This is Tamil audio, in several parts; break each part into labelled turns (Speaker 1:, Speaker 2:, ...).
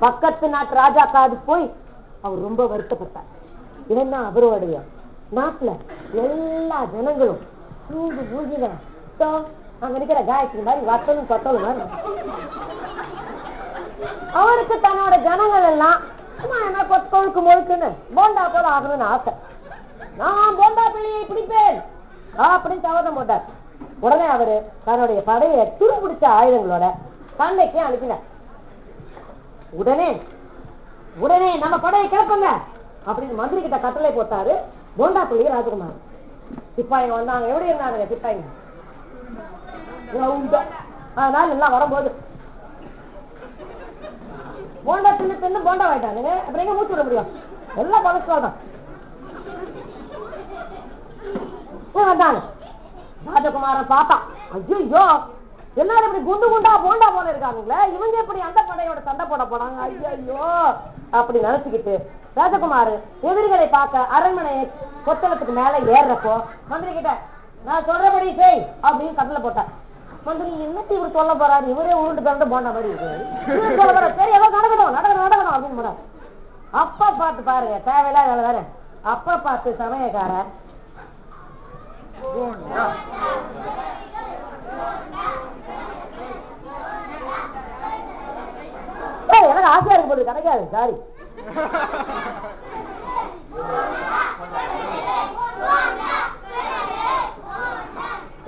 Speaker 1: பக்கத்து நாட்டு ராஜா காது போய் அவர் ரொம்ப வருத்தப்பட்டார். ஏன்னா அவருடைய நாட்டுல எல்லா ஜனங்களும் பூந்து பூஜில அங்க இருக்கிற காயத்ரி மாதிரி வத்தலும் கொத்தலும் மாதிரி அவருக்கு தன்னோட ஜனங்கள் எல்லாம் என்ன கொத்தொழுக்கு முழுக்குன்னு போண்டா போல ஆகணும்னு ஆசை. நான் போண்டா பிள்ளையை பிடிப்பேன் அப்படின்னு சபதம் போட்டார். உடனே அவரு தன்னுடைய படையை துருப்பிடிச்ச ஆயுதங்களோட சண்டைக்கு அனுப்பினார். உடனே நம்ம படையை கிளப்புங்க அப்படின்னு மந்திரி கிட்ட கட்டளை போட்டாரு போண்டா பிள்ளை ராஜகுமார். சிப்பாயிங்க வந்தாங்க. எப்படி இருந்தாங்க சிப்பாயிங்க? அதனால எல்லாம் வரும்போது போண்டா தின்னு போண்டா ஆயிட்டாங்க. அப்புறம் எங்க மூச்சு விட முடியும்? எல்லாம் கொலஸ்ட்ரால் தான். வந்தாங்க. ராஜகுமாரன் பார்த்தா ஐயோ எல்லாரும் இப்படி குண்டு குண்டா போண்டா போல இருக்காங்களே, இவங்க எப்படி அந்த படையோட சண்டை போட போனாங்க ஐயோ அப்படி நினைச்சுக்கிட்டு ராஜகுமார் எதிரிகளை பார்க்க அரண்மனையை கொத்தளத்துக்கு மேல ஏறப்போ மந்திரி கிட்ட நான் சொல்றபடி செய் அப்படின்னு கட்டளை போட்டார். மந்திரி என்னத்தை இவர் சொல்ல போறாரு? இவரே உருண்டு திரண்டு போண்டா மாதிரி இருக்கு சொல்ல போற. சரி ஏதோ நடக்கணும் அப்படின்னு போறாரு. அப்ப பார்த்து பாருங்க தேவையில்ல வேற. அப்ப பார்த்து சமயக்கார எனக்கு ஆசையா இருக்கு போது கிடைக்காது. சாரி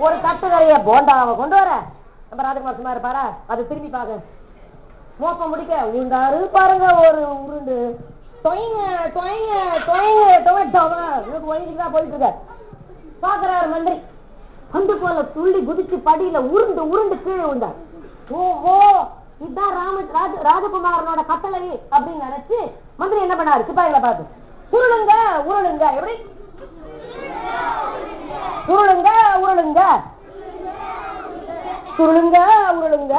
Speaker 1: ஒரு கட்டுக்கரைய போண்டாவை கொண்டு வர நம்ம ராஜகுமார் சும்மா இருப்பாரா? அதை திரும்பி பாக்க மோப்பம் முடிக்க உண்டாரு பாருங்க ஒரு உருண்டு போயிட்டு இருக்க பாக்குறாரு மந்திரி. கொண்டு போல துள்ளி குதிச்சு படியில உருண்டு உருண்டு கீழே உண்டார். ஓஹோ இதுதான் ராஜகுமாரனோட கட்டளை அப்படின்னு நினைச்சு மந்திரி என்ன பண்ணாரு? சிப்பாயில பார்த்து உருளுங்க உருளுங்க. எப்படி உருளுங்க உருளுங்க உருளுங்க உருளுங்க.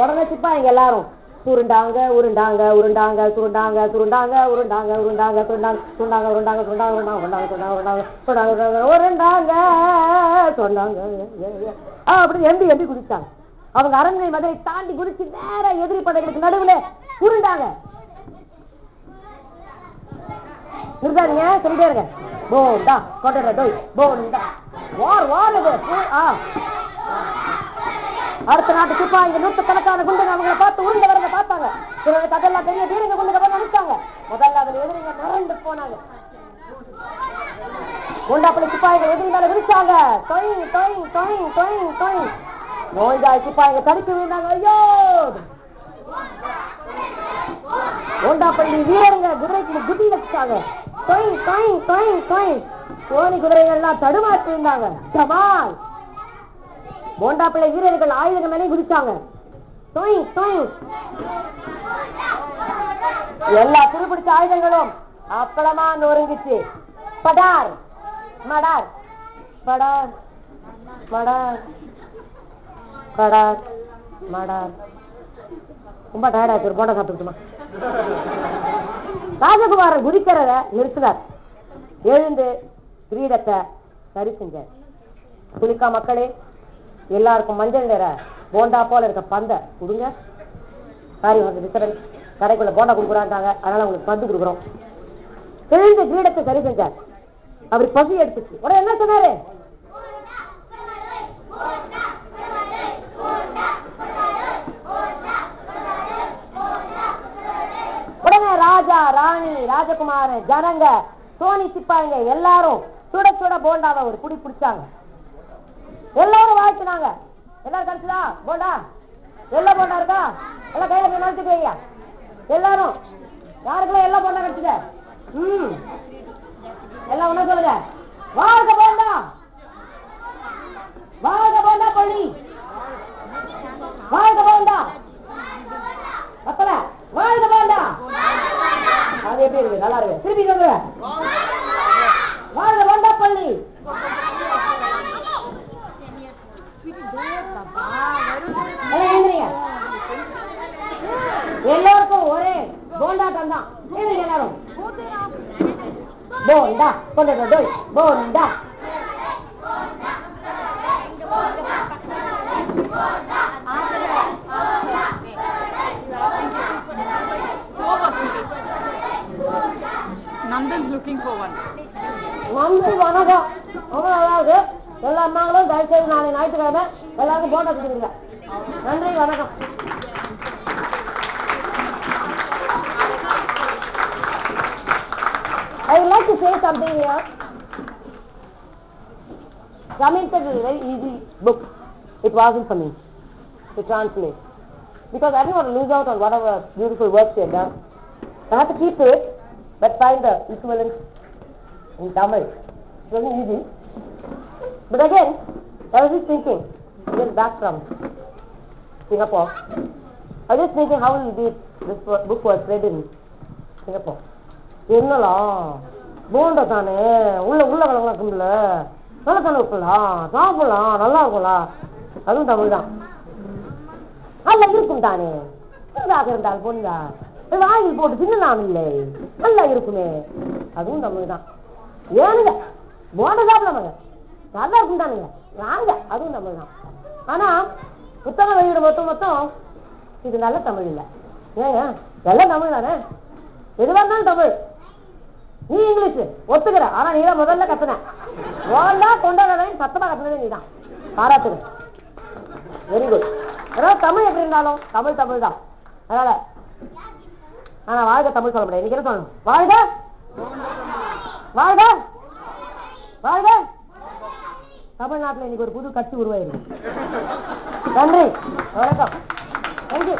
Speaker 1: உடனே சிப்பாயிங்க எல்லாரும் உருண்டாங்க உருண்டாங்க உருண்டாங்க சுருண்டாங்க சுருண்டாங்க உருண்டாங்க உருண்டாங்க சுருண்டாங்க சுருண்டாங்க உருண்டாங்க சுருண்டாங்க உருண்டாங்க உருண்டாங்க உருண்டாங்க உருண்டாங்க சொன்னாங்க அப்படி எம்பி குதிச்சாங்க. அவங்க அரண்மனை மதுரை தாண்டி குதிச்சு நேர எதிரி படைகளுக்கு நடுவுல உருண்டாங்க. இருந்தாருங்க சொல்லிட்டே இருக்க போண்டா கொட்டை டோய் போண்டா வார் வார் இது. அடுத்த நாட்டு சிப்பாயிங்க நூற்றுக்கணக்கான குண்டுங்க அவங்களை பார்த்து உருண்ட வரத பார்த்தாங்க. சிலருக்கு அதெல்லாம் பெரிய வீரங்க குண்டுங்க பார்த்து அனுப்பிச்சாங்க. முதல்ல அதில் எதிரிங்க மிரண்டு போனாங்க. குண்டாப்பள்ளி சிப்பாயிகள் எதிரி மேல விரிச்சாங்க. நோய்தாய் சிப்பாயிங்க தடுக்கி விழுந்தாங்க. ஐயோ குண்டாப்பள்ளி வீரருங்க குதிரைக்கு குதி வச்சாங்க. கோணி குதிரைகள்லாம் தடுமாற்றி இருந்தாங்க. ஜமால் போண்டாப்பிள்ளை வீரர்கள் ஆயுதங்கள் மேலே குதிச்சாங்க. எல்லா துருப்பிடிச்ச ஆயுதங்களும் அப்பளமா நொறுங்கிச்சு. படார் மடார் படார் மடார் படார் மடார். ரொம்ப டயர்டாச்சு. போண்டா சாப்பிட்டுமா? ராஜகுமாரன் குதிக்கிறத நிறுத்தினார். எழுந்து கிரீடத்தை சரி செஞ்சார். குளிக்கா மக்களே எல்லாருக்கும் மஞ்சள் நிற போண்டா போல இருக்க பந்த கொடுங்க. சாரி கடைக்குள்ள போண்டா கொடுக்குறாங்க, அதனால உங்களுக்கு பந்து கொடுக்குறோம். எழுந்து கிரீடத்தை சரி செஞ்சார். அவர் பசி எடுத்துச்சு. உடனே என்ன சொன்னாரு? உடனே ராஜா ராணி ராஜகுமாரன் ஜனங்க சோனி சிப்பாயிங்க எல்லாரும் சுட சுட போண்டாவை ஒரு குடி பிடிச்சாங்க. எல்லாரும் வாழ்த்துனாங்க. எல்லாரும் கிடைச்சதா போண்டா? எல்லா போண்டா இருக்கா? எல்லாம் கையில நினைச்சுட்டு வையா எல்லாரும். யாருக்கெல்லாம் எல்லா போண்டா கிடைச்சது? எல்லாம் ஒண்ணு சொல்லுங்க. வாழ்க போண்டா, வாழ்க போண்டா பள்ளி, வாழ்க போண்டா மக்கள, வாழ்க போண்டா. அது எப்படி இருக்கு? நல்லா இருக்கு. திருப்பி சொல்லுங்க. வாழ்க போண்டா பள்ளி. எல்லாருக்கும் ஒரே போண்டாட்டம் தான். எல்லாரும் போண்டா கொண்டு bonda.
Speaker 2: Nandan's looking for one.
Speaker 1: நன்றி வணக்கம். ரொம்ப நல்லா இருக்கு. எல்லா அம்மாங்களும் தயவுசெய்து நாளை ஞாயிற்றுக்கிழமை எல்லாருக்கும் போட்டோ கொடுத்துருங்க. நன்றி வணக்கம். I would like to say something here. Raminthar is a very easy book. It wasn't for me to translate because I didn't want to lose out on whatever beautiful works they have done. I have to keep to it, but find the equivalent in Tamil. It wasn't easy. But again, I was just thinking, again back from Singapore, I was just thinking how will be this book was read in Singapore. என்னலாம் போண்டா தானே உள்ள கலங்கல நல்லா தானே இருக்கலாம் சாப்பிடலாம் நல்லா இருக்கலாம் அதுவும் தமிழ் தான் நல்லா இருக்கும் தானே இருந்தால் பொண்ணா வாயில் போட்டு தின்னலாம் இல்லை நல்லா இருக்குமே அதுவும் தமிழ் தான் ஏனுங்க போண்டா சாப்பிடலாமாங்க நல்லா இருக்கும் தானுங்க வாங்க அதுவும் தமிழ் தான் ஆனா புத்தகம் வெளியிட மொத்தம் இது நல்ல தமிழ் இல்லை ஏங்க எல்லாம் தமிழ் தானே எதுவா இருந்தாலும் தமிழ் நீ இங்கிலீஷ் ஒத்துக்கிற ஆனா நீ தான் முதல்ல கத்துன கொண்டாடுறேன் சத்தமா கத்துனதே நீதான் பாராட்டுங்க வெரி குட் அதாவது தமிழ் எப்படி இருந்தாலும் தமிழ் தான் அதனால ஆனா வாழ்க தமிழ் சொல்ல முடியாது இன்னைக்கு என்ன சொல்லணும் வாழ்க வாழ்க வாழ்க தமிழ்நாட்டில் இன்னைக்கு ஒரு புது கட்சி உருவாயிருக்கு நன்றி வணக்கம் தேங்க்யூ